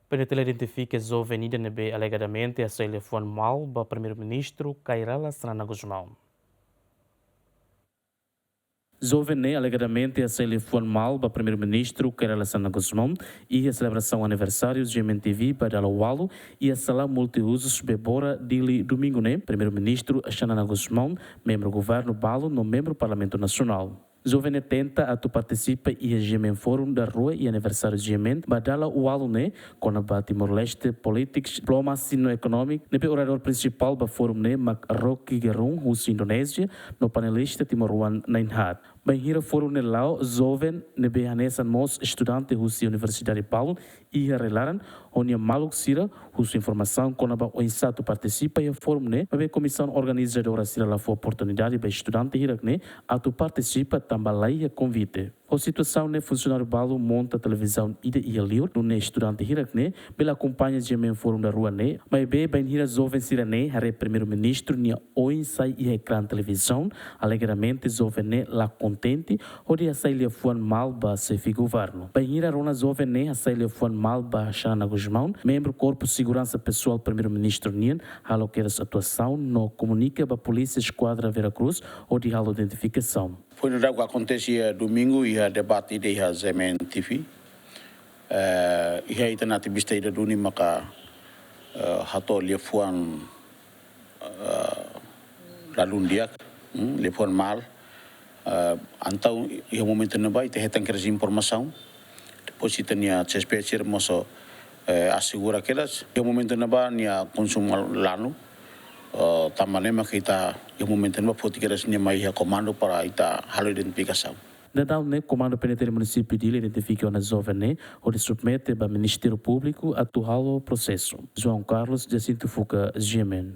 PNTL identifica joven nebe alegadamente hasai liafuan mal ba Primeiru-Ministru Rala Xanana Gusma. Joven alegadamente hasai liafuan mal ba Primeiru-Ministru Rala Xanana Gusma e a celebração aniversário de MTV para Walo e a sala multiusos bebora dili domingo Primeiru-Ministru Xanana Gusma, membro governo Balo no membro Parlamento Nacional. Jovem tenta a tu participa e a Gemen Fórum da Rua e aniversário de Gemen, badala o aluno com a Timor-Leste Politics, Diplomacy no Economic, nebe orador principal do Fórum Mac Rocky Gerung, Rússia Indonésia, no panelista Timor-Wan Nainhat. Bem, hira Fórum Nelau, Jovem, nebe Hanessa Mos, estudante Rússia Universidade Paulo, e a relaran, onde a Maluk Sira, Rússia Informação, com a Insato participa e a Fórum a comissão organizadora Sira lá foi oportunidade para estudante hira a tu participa também a convite. A situação funcionário Balo monta a televisão ida e aliur no estudante hirakne pela acompanha de men fórum da rua mas bem hira jovem sirane hare primeiro-ministro nia oi sai e ecrã televisão alegramente jovem lá contente odi sai liafuan mal ba se fi governo bem hira rona jovem sai liafuan mal ba Xanana Gusma membro corpo segurança pessoal primeiro-ministro nien halo que a situação no comunica ba polícia esquadra Veracruz odi halo identificação. Foi no que acontecia domingo e a debate de a Zemen TV. E a alternativa ida do maka hato liafuan lalundiak liafuan mal. Então e o momento não vai ter retanqueras informação. Depois tinha espécie moço assegura que elas e o momento não vai nia consumo lano. Tamanema kita yung momento na poti que eles nem comando para ita halo identificação. Dadal comando PNTL município de identifica na jovem onde submete para Ministério Público a tu halo processo. João Carlos Jacinto Fuca Gemen.